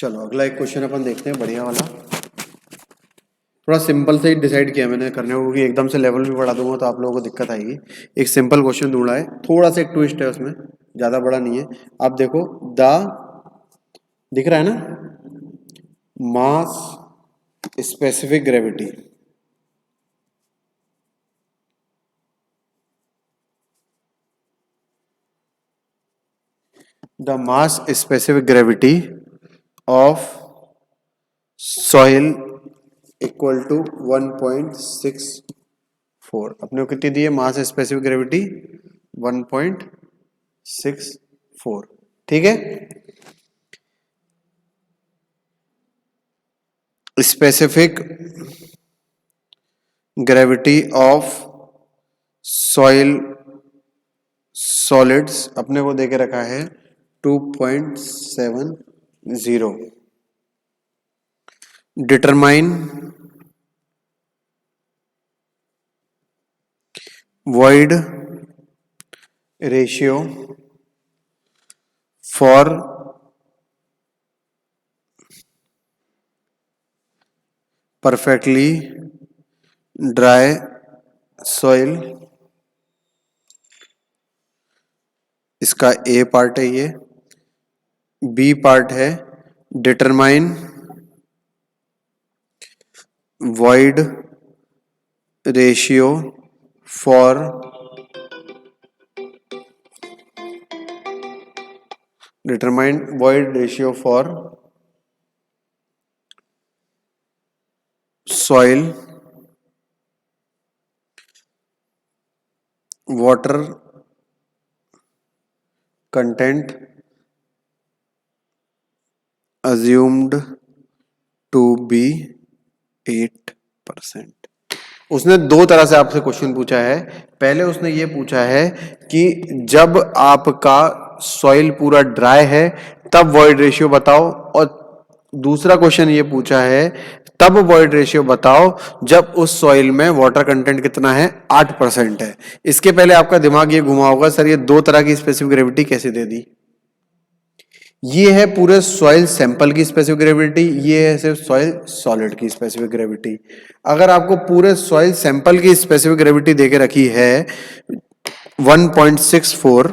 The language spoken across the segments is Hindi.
चलो अगला एक क्वेश्चन अपन देखते हैं, बढ़िया वाला। थोड़ा सिंपल से ही डिसाइड किया मैंने करने को, क्योंकि एकदम से लेवल भी बढ़ा दूंगा तो आप लोगों को दिक्कत आएगी। एक सिंपल क्वेश्चन ढूंढा है, थोड़ा सा एक ट्विस्ट है उसमें, ज़्यादा बड़ा नहीं है। आप देखो, द दिख रहा है ना, mass specific gravity, the mass specific gravity of soil equal to 1.64। अपने को कितनी दी है मास स्पेसिफिक ग्रेविटी? 1.64। ठीक है। Specific gravity of soil solids अपने को देके रखा है 2.70। Determine void ratio for perfectly dry soil। इसका ए पार्ट है, ये बी पार्ट है determine void ratio for soil water content assumed to be 8%। उसने दो तरह से आपसे क्वेश्चन पूछा है। पहले उसने ये पूछा है कि जब आपका सॉइल पूरा ड्राई है तब वॉइड रेशियो बताओ, और दूसरा क्वेश्चन ये पूछा है तब वॉइड रेशियो बताओ जब उस सॉइल में वाटर कंटेंट कितना है, 8% है। इसके पहले आपका दिमाग ये घुमा होगा, सर ये दो तरह की स्पेसिफिक ग्रेविटी कैसे दे दी। ये है पूरे सॉइल सैंपल की स्पेसिफिक ग्रेविटी, ये है सिर्फ सॉइल सॉलिड की स्पेसिफिक ग्रेविटी। अगर आपको पूरे सॉइल सैंपल की स्पेसिफिक ग्रेविटी देके रखी है 1.64,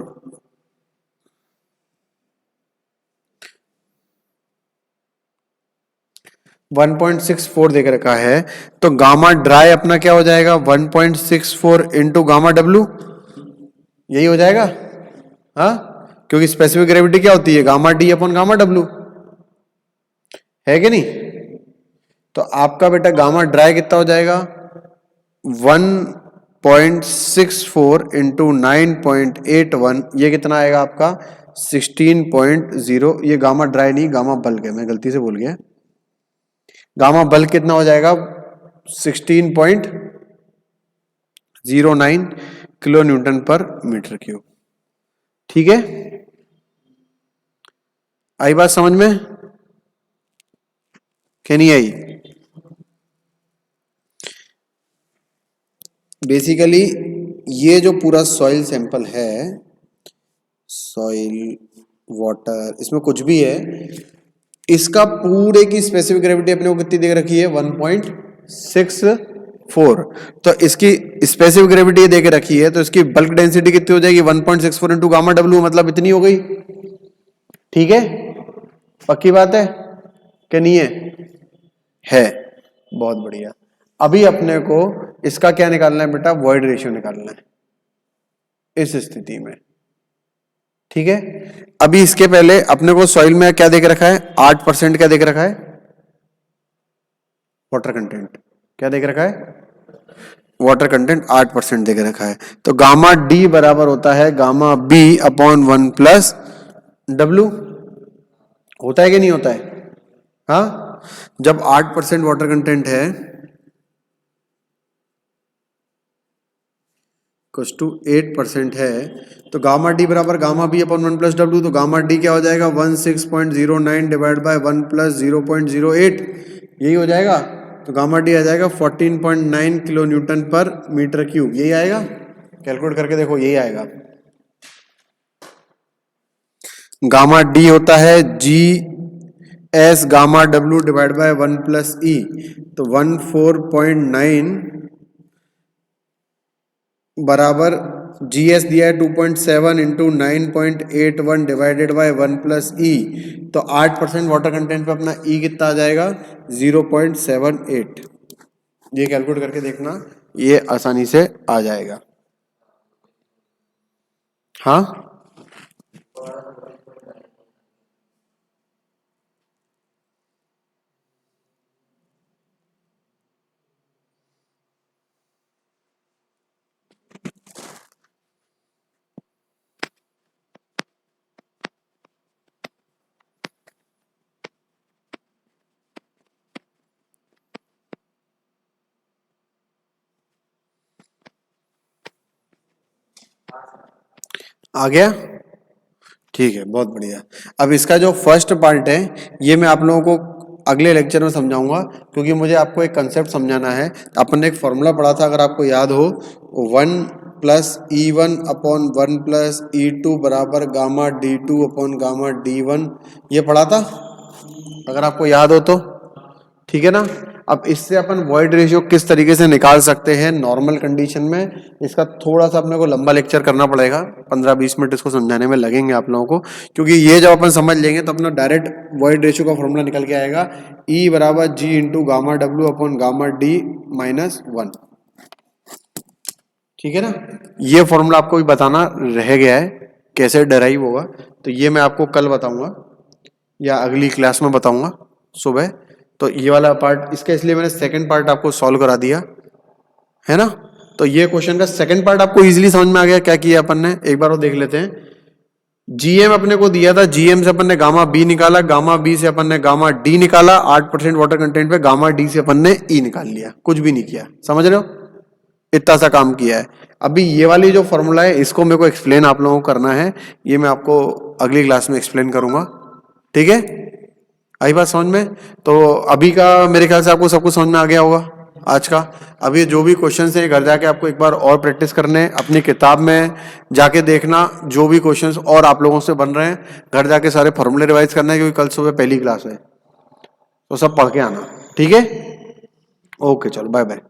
देके रखा है, तो गामा ड्राई अपना क्या हो जाएगा, 1.64 इंटू गामा डब्ल्यू, यही हो जाएगा। हाँ, क्योंकि स्पेसिफिक ग्रेविटी क्या होती है, gamma D upon gamma W, है कि नहीं। तो आपका बेटा गामा ड्राई कितना हो जाएगा, 1.64 इंटू 9.81, ये कितना आएगा आपका 16.0। ये गामा ड्राई नहीं, गामा बल्क है, मैं गलती से बोल गया। गामा बल्क कितना हो जाएगा, 16.09 किलो न्यूटन पर मीटर क्यूब। ठीक है, आई बात समझ में क्या नहीं आई। बेसिकली ये जो पूरा सॉइल सैंपल है, सॉइल वाटर, इसमें कुछ भी है, इसका पूरे की स्पेसिफिक ग्रेविटी अपने को कितनी दे रखी है, 1.64। तो इसकी स्पेसिफिक ग्रेविटी दे के रखी है, तो इसकी बल्क डेंसिटी कितनी हो जाएगी, 1.64 इंटू गामा डब्ल्यू, मतलब इतनी हो गई। ठीक है, पक्की बात है कि नहीं है? बहुत बढ़िया। अभी अपने को इसका क्या निकालना है बेटा, वॉइड रेशियो निकालना है इस स्थिति में। ठीक है, अभी इसके पहले अपने को सॉइल में क्या देख रखा है, 8% क्या देख रखा है, वाटर कंटेंट। क्या देख रखा है, वाटर कंटेंट 8% देख रखा है। तो गामा डी बराबर होता है gamma B upon 1 plus W. होता है कि नहीं होता है? हाँ, जब 8% वाटर कंटेंट है इक्वल्स टू 8% है, तो गामा डी बराबर gamma B upon 1 plus W. तो गामा डी क्या हो जाएगा, 16.09 डिवाइड बाय 1 प्लस 0.08, यही हो जाएगा। तो गामा डी आ जाएगा 14.9 किलो न्यूटन पर मीटर क्यूब, यही आएगा। कैलकुलेट करके देखो, यही आएगा। गामा डी होता है G S gamma W divide by 1 plus E, तो 14.9 बराबर जीएस दिया है 2.7 into 9.81 divided by 1 plus E, तो 8% वाटर कंटेंट पे अपना ई कितना आ जाएगा 0.78। ये कैलकुलेट करके देखना, ये आसानी से आ जाएगा। हाँ आ गया, ठीक है, बहुत बढ़िया। अब इसका जो फर्स्ट पार्ट है ये मैं आप लोगों को अगले लेक्चर में समझाऊंगा, क्योंकि मुझे आपको एक कंसेप्ट समझाना है। अपन ने एक फॉर्मूला पढ़ा था, अगर आपको याद हो, 1 plus E1 upon 1 plus E2 बराबर gamma D2 upon gamma D1, ये पढ़ा था अगर आपको याद हो तो, ठीक है ना। अब इससे अपन वॉइड रेशियो किस तरीके से निकाल सकते हैं नॉर्मल कंडीशन में, इसका थोड़ा सा अपने को लंबा लेक्चर करना पड़ेगा, 15-20 मिनट इसको समझाने में लगेंगे आप लोगों को, क्योंकि ये जब अपन समझ लेंगे तो अपना डायरेक्ट वॉइड रेशियो का फॉर्मूला निकल के आएगा, ई बराबर G into gamma W upon gamma D minus 1, ठीक है ना। ये फॉर्मूला आपको भी बताना रह गया है कैसे डराइव होगा, तो ये मैं आपको कल बताऊंगा या अगली क्लास में बताऊंगा सुबह। तो ये वाला पार्ट इसका, इसलिए मैंने सेकंड पार्ट आपको सॉल्व करा दिया है ना। तो ये क्वेश्चन का सेकंड पार्ट आपको इजीली समझ में आ गया, क्या किया अपन ने, एक बार वो देख लेते हैं। जीएम अपने को दिया था, जीएम से अपन ने गामा बी निकाला, गामा बी से अपन ने गामा डी निकाला, 8% वाटर कंटेंट पे गामा डी से अपन ने ई निकाल लिया, कुछ भी नहीं किया, समझ रहे हो, इतना सा काम किया है। अभी ये वाली जो फॉर्मूला है इसको मेरे को एक्सप्लेन आप लोगों को करना है, ये मैं आपको अगली क्लास में एक्सप्लेन करूंगा, ठीक है। आई बात समझ में। तो अभी का मेरे ख्याल से आपको सब कुछ समझ में आ गया होगा आज का। अभी जो भी क्वेश्चंस हैं घर जाके आपको एक बार और प्रैक्टिस करने, अपनी किताब में जाके देखना जो भी क्वेश्चंस और आप लोगों से बन रहे हैं, घर जाके सारे फॉर्मूले रिवाइज करना है, क्योंकि कल सुबह पहली क्लास है, तो सब पढ़ के आना, ठीक है। ओके, चलो बाय बाय।